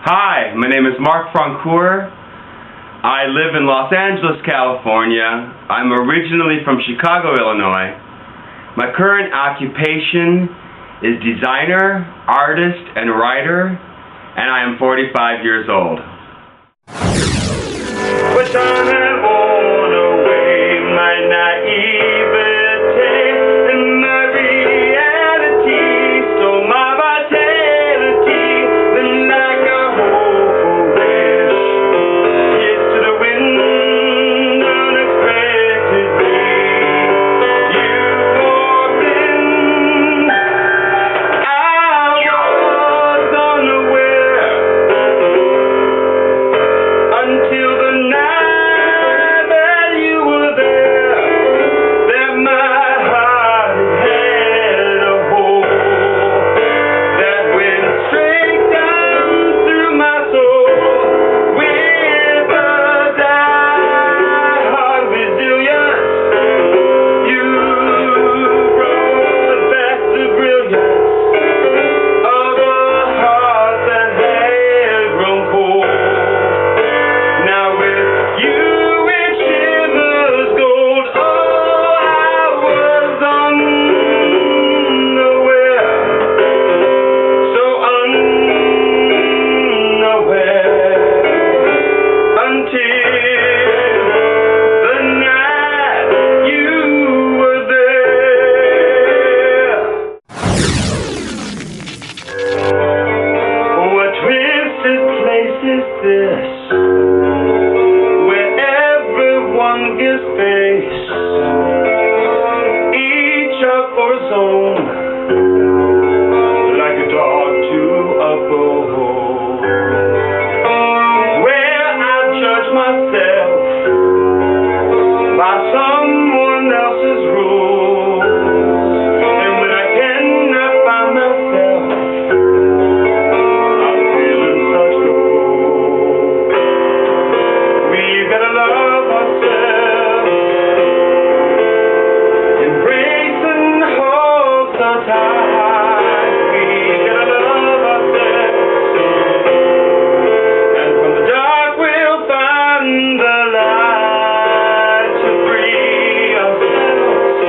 Hi, my name is Marc Francoeur. I live in Los Angeles, California. I'm originally from Chicago, Illinois. My current occupation is designer, artist, and writer, and I am 45 years old. But I have worn away my naivete and my reality, so my vitality, then like a hopeful wish, hits to the wind unexpectedly. You walked in, I was unaware until the night where everyone gives space, each up for his own, like a dog to a bone, where I judge myself by someone else's rules, and when I cannot find myself, I'm feeling such a fool. We gotta love ourselves, embrace and hold so tight. We gotta love ourselves, and from the dark we'll find the light to free ourselves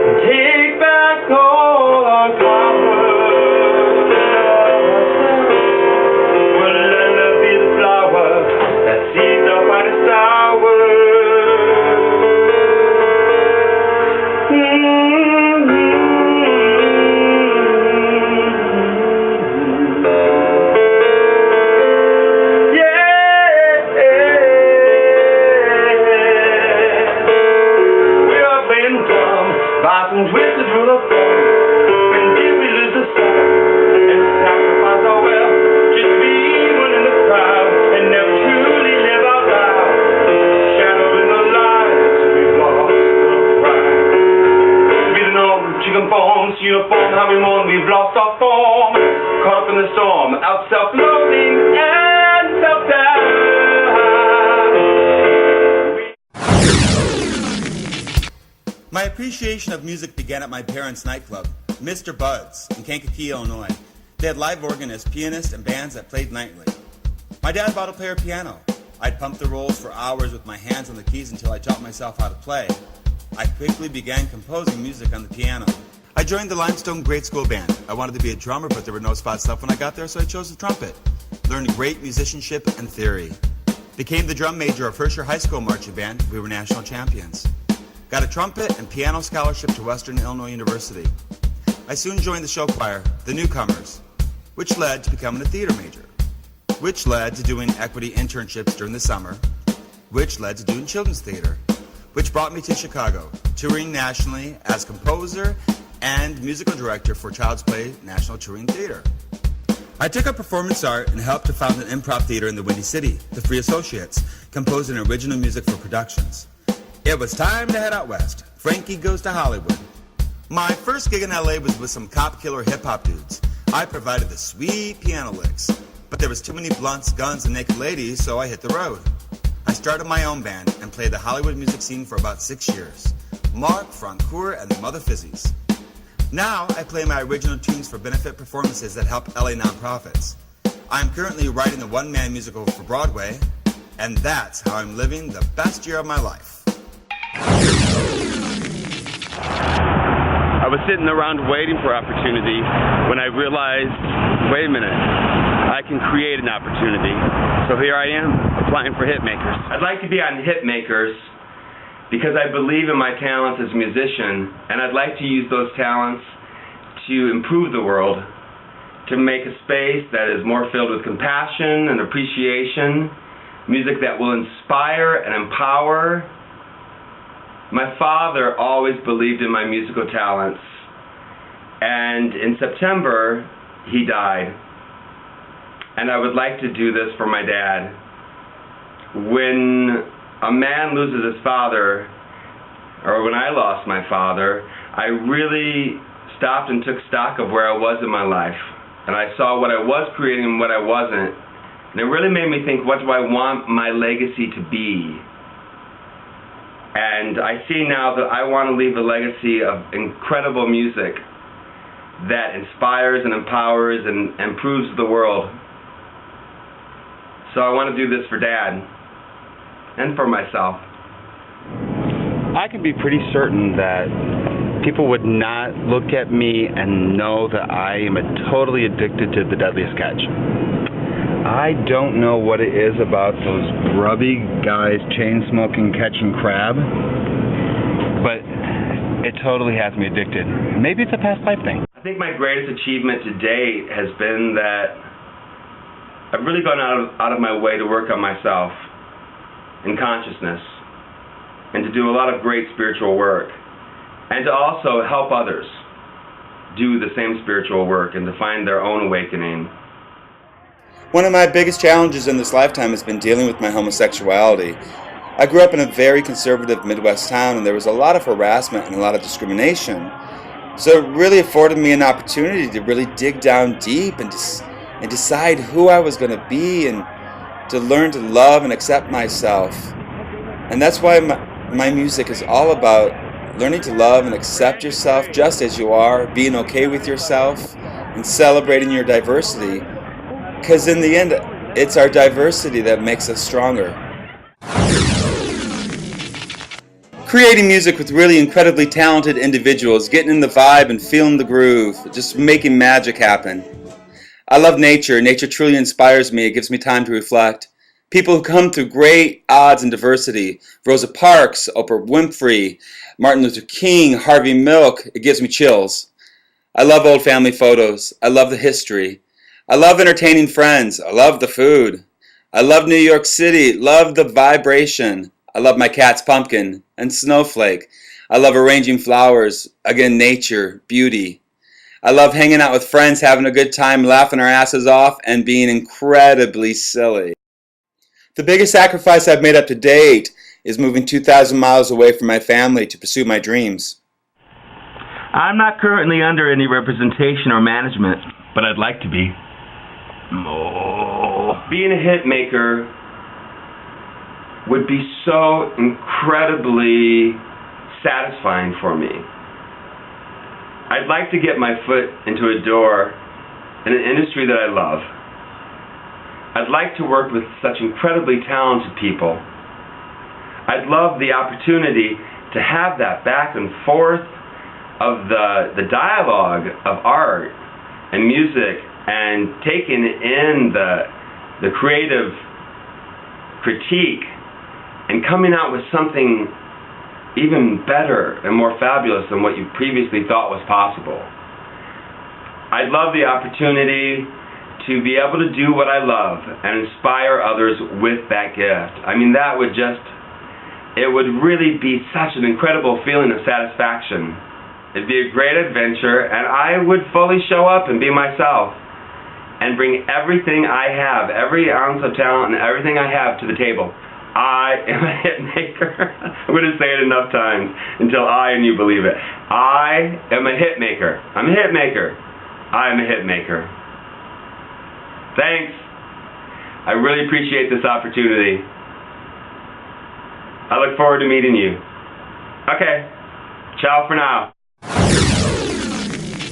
and take back all our power. Well, let love be the flower that seeds our finest hour. We are playing drum by some twisted rule of thumb. When did we lose the sun and sacrifice our will just to be one in the crowd and never truly live out loud? Shadowed in the lies, we've lost the pride. We don't know to conform to uniform, how we mourn, we've lost our form. Caught up in the storm, out self-loathing and self-doubt. My appreciation of music began at my parents' nightclub, Mr. Bud's, in Kankakee, Illinois. They had live organists, pianists, and bands that played nightly. My dad bought a player piano. I'd pump the rolls for hours with my hands on the keys until I taught myself how to play. I quickly began composing music on the piano. I joined the Limestone Grade School Band. I wanted to be a drummer, but there were no spot stuff when I got there, so I chose the trumpet. Learned great musicianship and theory. Became the drum major of first year high school marching band. We were national champions. Got a trumpet and piano scholarship to Western Illinois University. I soon joined the show choir, The Newcomers, which led to becoming a theater major, which led to doing equity internships during the summer, which led to doing children's theater, which brought me to Chicago, touring nationally as composer and musical director for Child's Play National Touring Theater. I took up performance art and helped to found an improv theater in the Windy City, the Free Associates, composing original music for productions. It was time to head out west. Frankie Goes to Hollywood. My first gig in LA was with some cop killer hip hop dudes. I provided the sweet piano licks, but there was too many blunts, guns, and naked ladies, so I hit the road. I started my own band and played the Hollywood music scene for about 6 years. Marc, Francoeur, and the Mother Fizzies. Now I play my original tunes for benefit performances that help LA nonprofits. I'm currently writing a one-man musical for Broadway, and that's how I'm living the best year of my life. I was sitting around waiting for opportunity when I realized, wait a minute, I can create an opportunity. So here I am, applying for HITMAKERS. I'd like to be on HITMAKERS because I believe in my talents as a musician, and I'd like to use those talents to improve the world, to make a space that is more filled with compassion and appreciation, music that will inspire and empower. My father always believed in my musical talents, and in September, he died. And I would like to do this for my dad. When a man loses his father, or when I lost my father, I really stopped and took stock of where I was in my life. And I saw what I was creating and what I wasn't. And it really made me think, what do I want my legacy to be? And I see now that I want to leave a legacy of incredible music that inspires and empowers and improves the world. So I want to do this for Dad and for myself. I can be pretty certain that people would not look at me and know that I am totally addicted to the Deadliest Catch. I don't know what it is about those grubby guys chain-smoking catching crab, but it totally has me addicted. Maybe it's a past life thing. I think my greatest achievement to date has been that I've really gone out of my way to work on myself in consciousness and to do a lot of great spiritual work, and to also help others do the same spiritual work and to find their own awakening. One of my biggest challenges in this lifetime has been dealing with my homosexuality. I grew up in a very conservative Midwest town, and there was a lot of harassment and a lot of discrimination. So it really afforded me an opportunity to really dig down deep and decide who I was going to be, and to learn to love and accept myself. And that's why my music is all about learning to love and accept yourself just as you are, being okay with yourself, and celebrating your diversity. Because in the end, it's our diversity that makes us stronger. Creating music with really incredibly talented individuals, getting in the vibe and feeling the groove, just making magic happen. I love nature. Nature truly inspires me. It gives me time to reflect. People who come through great odds and diversity. Rosa Parks, Oprah Winfrey, Martin Luther King, Harvey Milk. It gives me chills. I love old family photos. I love the history. I love entertaining friends. I love the food. I love New York City. Love the vibration. I love my cat's Pumpkin and Snowflake. I love arranging flowers. Again, nature, beauty. I love hanging out with friends, having a good time, laughing our asses off, and being incredibly silly. The biggest sacrifice I've made up to date is moving 2,000 miles away from my family to pursue my dreams. I'm not currently under any representation or management, but I'd like to be. Being a hit maker would be so incredibly satisfying for me. I'd like to get my foot into a door in an industry that I love. I'd like to work with such incredibly talented people. I'd love the opportunity to have that back and forth of the dialogue of art and music, and taking in the creative critique and coming out with something even better and more fabulous than what you previously thought was possible. I'd love the opportunity to be able to do what I love and inspire others with that gift. I mean, that would just, it would really be such an incredible feeling of satisfaction. It'd be a great adventure, and I would fully show up and be myself and bring everything I have, every ounce of talent and everything I have to the table. I am a hit maker. I'm going to say it enough times until I and you believe it. I am a hit maker. I'm a hit maker. I am a hit maker. Thanks. I really appreciate this opportunity. I look forward to meeting you. Okay. Ciao for now.